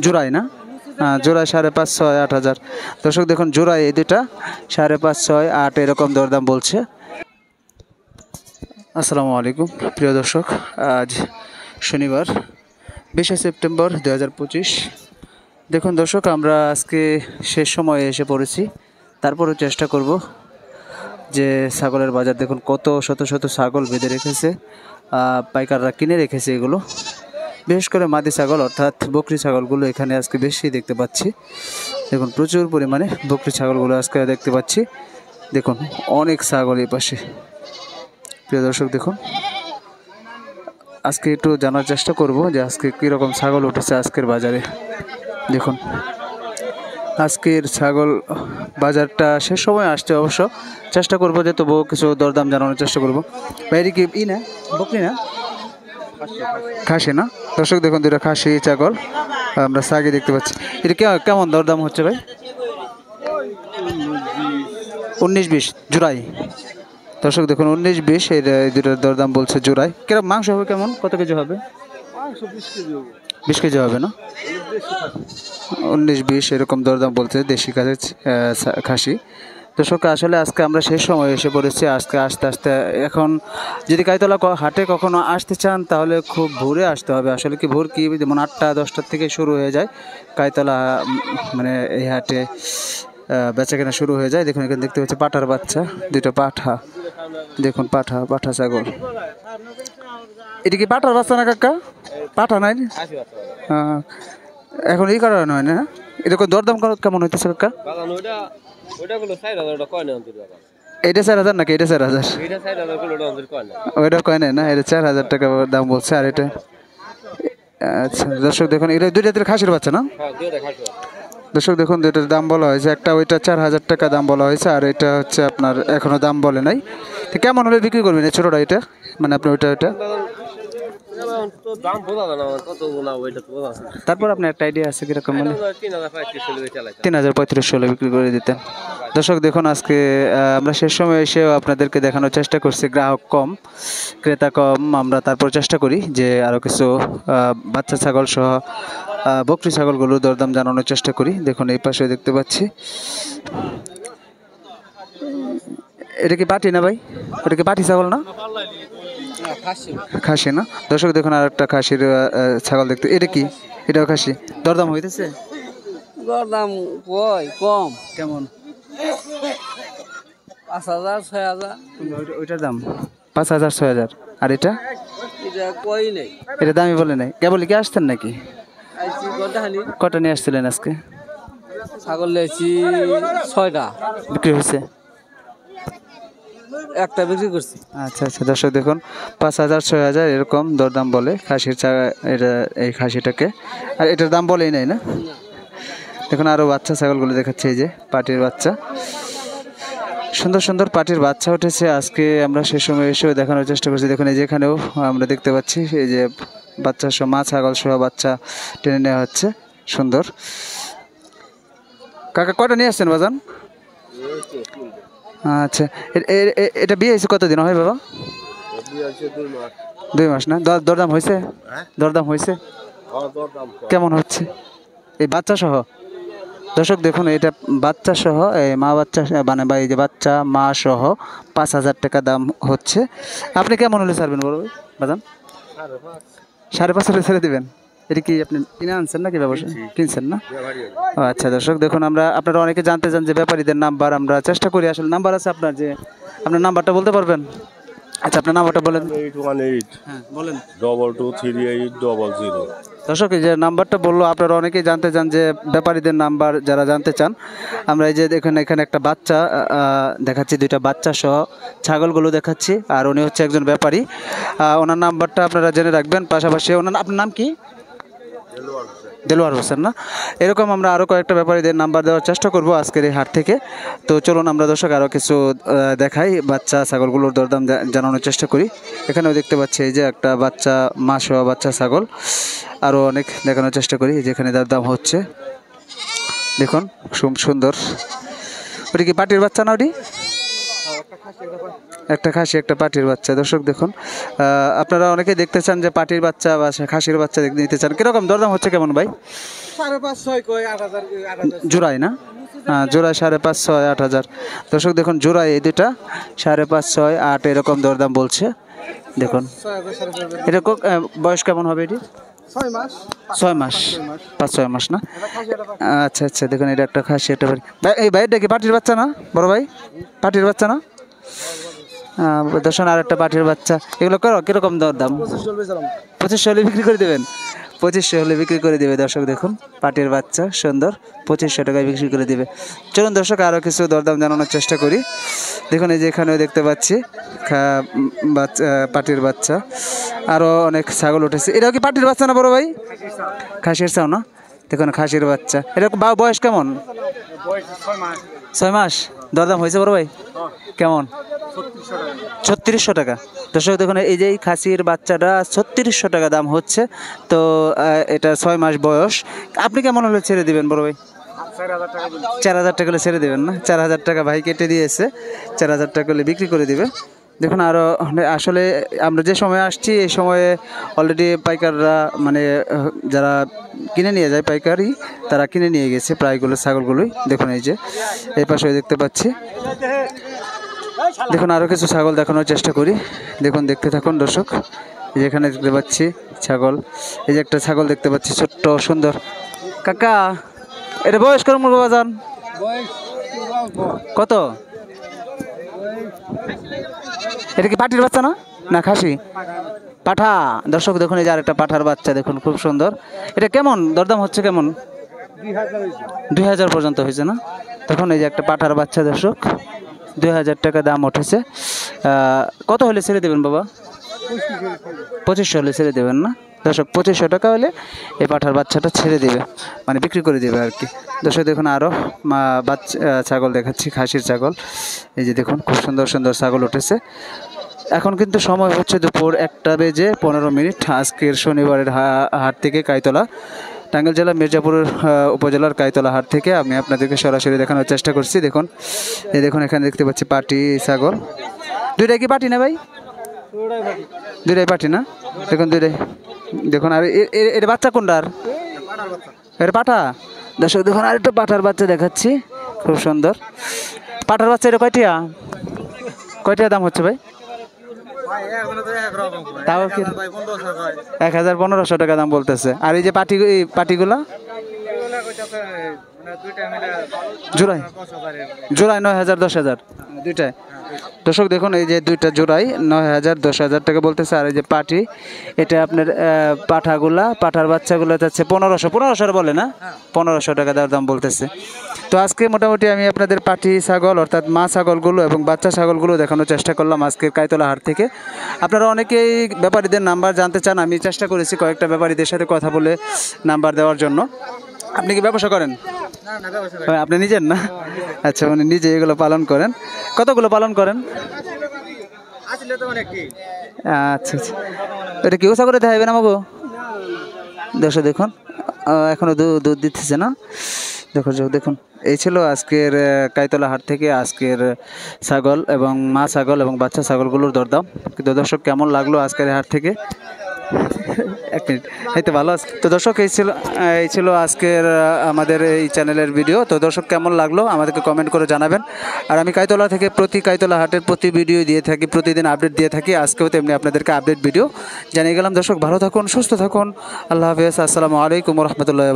জোড়াই না? জোড়ায় 5.5, 6, 8,000। দর্শক দেখুন জোড়ায় এই দুটা 5.5, 6, 8 এরকম দরদাম বলছে। আসসালামু আলাইকুম প্রিয় দর্শক, আজ শনিবার 20শে সেপ্টেম্বর 2025। দেখুন দর্শক, আমরা আজকে শেষ সময়ে এসে পড়েছি। তারপরেও চেষ্টা করব যে ছাগলের বাজার দেখুন কত শত শত ছাগল বেঁধে রেখেছে, পাইকাররা কিনে রেখেছে। এগুলো বিশেষ করে মাদি ছাগল অর্থাৎ বকরি ছাগলগুলো এখানে আজকে বেশি দেখতে পাচ্ছি। দেখুন প্রচুর পরিমাণে বকরি ছাগলগুলো আজকে দেখতে পাচ্ছি। দেখুন অনেক ছাগল এই পাশে। প্রিয় দর্শক দেখুন, আজকে একটু জানার চেষ্টা করব যে আজকে কীরকম ছাগল উঠেছে আজকের বাজারে। দেখুন আজকের ছাগল বাজারটা শেষ সময় আসছে, অবশ্য চেষ্টা করব যে তবু কিছু দরদাম জানানোর চেষ্টা করব। বাইরে কি না বকরি না খাসি না? দর্শক দেখুন দুটো খাসি ছাগল আমরা সাগে দেখতে পাচ্ছি। এটা কেমন দরদাম হচ্ছে ভাই? 19-20 জোড়াই। দর্শক দেখুন 19-20 এই দুটোর দরদাম বলছে জোড়াই। কিরকম মাংস হবে, কেমন কত কেজি হবে? 20 কেজি হবে না? 19-20 এরকম দরদাম বলছে দেশি খাসি। দর্শক আসলে আজকে আমরা শেষ সময় এসে পড়েছি। আজকে আস্তে আস্তে এখন যদি কাইতলা হাটে কখনো আসতে চান তাহলে খুব ভোরে আসতে হবে। আসলে কি ভোর কি যেমন 8টা 10টার থেকে শুরু হয়ে যায় কাইতলা, মানে এই হাটে বেচা কেনা শুরু হয়ে যায়। দেখুন এখানে দেখতে পাচ্ছি পাঠার বাচ্চা, দুটো পাঠা। দেখুন পাঠা ছাগল। এটা কি পাঠার বাচ্চা না কাকা? পাঠা নাই? হ্যাঁ, এখন এই কারণে নয় না? এরকম দরদাম কেমন হইতেছে কাকা? এটা 4,000 নাকি? এটা 4,000? ওইটা কয় না, এটা 4,000 টাকা দাম বলছে। আর এটা আচ্ছা দর্শক দেখুন, এটা দুইটাতে খাসির বাচ্চা না? দর্শক দেখুন দুইটার দাম বলা হয়েছে। একটা ওইটা 4,000 টাকা দাম বলা হয়েছে, আর এটা হচ্ছে আপনার এখনো দাম বলে নাই। তো কেমন হলে বিক্রি করবেন এই ছোটোটা? এটা মানে আপনি ওইটা তারপর আপনার একটা আইডিয়া আছে কিরকম? মানে 3,000-3,500 বিক্রি করে দিতেন। দর্শক দেখুন আজকে আমরা শেষ সময় এসেও আপনাদেরকে দেখানোর চেষ্টা করছি গ্রাহক কম ক্রেতা কম। আমরা তারপর চেষ্টা করি যে আরও কিছু বাচ্চা ছাগল সহ বকরি ছাগলগুলো দরদাম জানানোর চেষ্টা করি। দেখুন এই পাশে দেখতে পাচ্ছি, এটা কি পাটি না ভাই? এটা কি পাটি ছাগল না? খাসি না? দর্শক দেখুন আর একটা খাসির ছাগল দেখতে। এটা কি? এটাও খাসি। দরদাম হইতেছে? দরদাম কম। কেমন? 5,000 6,000। ওইটার দাম 5,000 6,000। আর এটা কই নেই, এটা দামই বলে নাই। কেবল কি আসতেন নাকি? কটা নিয়ে আসছিলেন আজকে? ছাগল নিয়েছি 6টা, বিক্রি হয়েছে? একটা বিক্রি করছি। আচ্ছা আচ্ছা দর্শক দেখুন 5,000 6,000 এরকম দরদাম বলে খাসির এটা এই খাসিটাকে। আর এটার দাম বলেই নাই না? দেখুন আরও বাচ্চা ছাগলগুলো দেখাচ্ছে, এই যে পাটির বাচ্চা, সুন্দর সুন্দর পাটির বাচ্চা উঠেছে। আজকে আমরা সে সময় এসেও দেখানোর চেষ্টা করছি। দেখুন এই যেখানেও আমরা দেখতে পাচ্ছি এই যে বাচ্চা সহ মা ছাগল সহ বাচ্চা টেনে নেওয়া হচ্ছে। সুন্দর। কাকা কয়টা নিয়ে আসছেন বাজান? আচ্ছা, এটা বিয়ে হয়েছে কতদিন হয় বাবা? 2 মাস না? দরদাম হয়েছে? দরদাম হয়েছে? কেমন হচ্ছে এই বাচ্চা সহ? দর্শক দেখুন এটা বাচ্চা সহ, এই মা বাচ্চা মানে এই যে বাচ্চা মা সহ 5,000 টাকা দাম হচ্ছে। আপনি কেমন হলে ছাড়বেন বলো বাজান? 5.5 হলে ছেড়ে দেবেন? এটা কি আপনি কিনে আনছেন নাকি ব্যবসা কিনছেন না? ও আচ্ছা দর্শক দেখুন, আপনারা অনেকে জানতে চান যে ব্যাপারীদের নাম্বার, আমরা চেষ্টা করি। আসলে নাম্বার আছে আপনার, যে আপনার নাম্বারটা বলতে পারবেন? আচ্ছা আপনার নাম্বারটা বলেন। 818 হ্যাঁ বলেন। 223800। দর্শক এই যে নাম্বারটা বললো, আপনারা অনেকেই জানতে চান যে ব্যাপারীদের নাম্বার যারা জানতে চান। আমরা এই যে দেখুন এখানে একটা বাচ্চা দেখাচ্ছি, 2টা বাচ্চা সহ ছাগলগুলো দেখাচ্ছি। আর উনি হচ্ছে একজন ব্যাপারী, ওনার নাম্বারটা আপনারা জেনে রাখবেন। পাশাপাশি আপনার নাম কি? দেলোয়ার হোসেন না? এরকম আমরা আরও কয়েকটা ব্যাপারীদের নাম্বার দেওয়ার চেষ্টা করব আজকের এই হাট থেকে। তো চলুন আমরা দর্শক আরও কিছু দেখাই, বাচ্চা ছাগলগুলোর দরদাম জানানোর চেষ্টা করি। এখানেও দেখতে পাচ্ছি এই যে একটা বাচ্চা মা সহ বাচ্চা ছাগল, আরও অনেক দেখানোর চেষ্টা করি যেখানে দরদাম হচ্ছে। দেখুন সুন্দর। ওটি কি পাটির বাচ্চা না? ওটি একটা খাসি একটা পাটির বাচ্চা। দর্শক দেখুন, আপনারা অনেকেই দেখতে চান যে পাটির বাচ্চা বা খাসির বাচ্চা নিতে চান, কিরকম দরদাম হচ্ছে কেমন ভাই? 5.5 6 কই 8,000 8,000 জোড়ায় না? হ্যাঁ, জোড়ায় 5.5 6 8,000। দর্শক দেখুন, জোড়ায় এই দুটা 5.5 6 8 এরকম দরদাম বলছে। দেখুন 6,000 এটা বয়স কেমন হবে এটি? 6 মাস 6 মাস, 5-6 মাস না? এটা খাসি এটা আচ্ছা আচ্ছা, দেখুন এটা একটা খাসি একটা ভাই। এই ভাইটা কি পাটির বাচ্চা না বড় ভাই? পাটির বাচ্চা না? দর্শন আর একটা পাটির বাচ্চা। এগুলো কিরকম দরদাম? 25 চলবে সালাম। 2500 হলে বিক্রি করে দেবেন? 2500 হলে বিক্রি করে দেবে। দর্শক দেখুন, পাটির বাচ্চা সুন্দর, 2500 টাকায় বিক্রি করে দিবে। চলুন দর্শক, আরও কিছু দরদাম জানানোর চেষ্টা করি। দেখুন এই যে এখানেও দেখতে পাচ্ছি পাটির বাচ্চা, আরও অনেক ছাগল উঠেছে। এটাও কি পাটির বাচ্চা না বড় ভাই? খাসির চাও না? দেখুন খাসির বাচ্চা। এটা বয়স কেমন? বয়স 6 মাস 6 মাস। দরদাম হয়েছে বড় ভাই? কেমন? 3600 টাকা। দর্শক দেখুন, এই যে এই খাসির বাচ্চাটা 3600 টাকা দাম হচ্ছে। তো এটা 6 মাস বয়স। আপনি কেমন হলে ছেড়ে দিবেন বড় ভাই? 4,000 টাকা বলি। 4000 টাকা হলে ছেড়ে দেবেন না? 4000 টাকা ভাই কেটে দিয়েছে, 4000 টাকা হলে বিক্রি করে দিবে। দেখুন আরও আসলে আমরা যে সময় আসছি এই সময়ে অলরেডি পাইকাররা মানে যারা কিনে নিয়ে যায় পাইকারি, তারা কিনে নিয়ে গেছে প্রায়গুলো ছাগলগুলোই। দেখুন এই যে এই পাশে দেখতে পাচ্ছি। দেখুন আরও কিছু ছাগল দেখানোর চেষ্টা করি। দেখুন দেখতে থাকুন দর্শক। এই যে এখানে দেখতে পাচ্ছি ছাগল, এই যে একটা ছাগল দেখতে পাচ্ছি ছোট্ট সুন্দর। কাকা, এটা বয়স কেমন বাজান? বয়স কত? এটা কি পাটির বাচ্চা না, না খাসি? পাঠা। দর্শক দেখুন এই যে আরেকটা পাঠার বাচ্চা, দেখুন খুব সুন্দর। এটা কেমন দরদাম হচ্ছে কেমন? 2000 হইছে। 2000 পর্যন্ত হয়েছে না? তখন এই যে একটা পাঠার বাচ্চা দর্শক, 2000 টাকা দাম উঠেছে। কত হলে ছেড়ে দেবেন বাবা? 2500 হলে ছেড়ে দেবেন না? দর্শক 2500 টাকা হলে এই পাঠার বাচ্চাটা ছেড়ে দেবে, মানে বিক্রি করে দেবে আর কি। দর্শক দেখুন আরও বাচ্চা ছাগল দেখাচ্ছি, খাসির ছাগল। এই যে দেখুন খুব সুন্দর সুন্দর ছাগল উঠেছে। এখন কিন্তু সময় হচ্ছে দুপুর 1:15। আজকের শনিবারের হাট থেকে কাইতলা, টাঙ্গাইল জেলা মির্জাপুর উপজেলার কাইতলা হাট থেকে আমি আপনাদেরকে সরাসরি দেখানোর চেষ্টা করছি। দেখুন এই দেখুন এখানে দেখতে পাচ্ছি পাটি ছাগল। দুইটাই কি পাটি না ভাই? দুইটাই পাটি না? দেখুন দুইটাই। দেখুন আর এর বাচ্চা কোনটার? এর পাঠা। দর্শক দেখুন আর একটা পাঠার বাচ্চা দেখাচ্ছি, খুব সুন্দর পাঠার বাচ্চা। এটা কয়টিয়া কয়টিয়া দাম হচ্ছে ভাই? তাও কি 1500 টাকা দাম বলতেছে। আর এই যে পাটিগুলা জোড়ায় জোড়ায় 9000 10,000 দুইটায়। দর্শক দেখুন এই যে দুইটা জোড়াই 9000 10,000 টাকা বলতেছে। আর এই যে পাটি, এটা আপনার পাঠার বাচ্চাগুলো যাচ্ছে 1500 বলে না? 1500 টাকা দেওয়ার দাম বলতেছে। তো আজকে মোটামুটি আমি আপনাদের পাটি ছাগল অর্থাৎ মা ছাগলগুলো এবং বাচ্চা ছাগলগুলো দেখানোর চেষ্টা করলাম আজকের কাইতলা হাট থেকে। আপনারা অনেকেই ব্যাপারীদের নাম্বার জানতে চান, আমি চেষ্টা করেছি কয়েকটা ব্যাপারীদের সাথে কথা বলে নাম্বার দেওয়ার জন্য। আপনি কি ব্যবসা করেন? আপনি নিজের না? আচ্ছা, উনি নিজে এগুলো পালন করেন। কতগুলো পালন করেন? আচ্ছা আচ্ছা, এটা কি ওসা করে দেখাবেন আমাকে? দর্শক দেখুন এখনো দুধ দিতেছে না। দেখুন এই ছিল আজকের কাইতলা হাট থেকে আজকের ছাগল এবং মা ছাগল এবং বাচ্চা ছাগলগুলোর দরদাম। কিন্তু দর্শক কেমন লাগলো আজকের হাট থেকে? এক মিনিট, এই তো ভালো আছে তো দর্শক। এই ছিল আজকের আমাদের এই চ্যানেলের ভিডিও। তো দর্শক কেমন লাগলো আমাদেরকে কমেন্ট করে জানাবেন। আর আমি কাইতলা থেকে কাইতলা হাটের প্রতি ভিডিও দিয়ে থাকি, প্রতিদিন আপডেট দিয়ে থাকি। আজকেও তেমনি আপনাদেরকে আপডেট ভিডিও জানিয়ে গেলাম। দর্শক ভালো থাকুন, সুস্থ থাকুন। আল্লাহ হাফেজ, আসসালামু আলাইকুম রহমতুল্লাহ।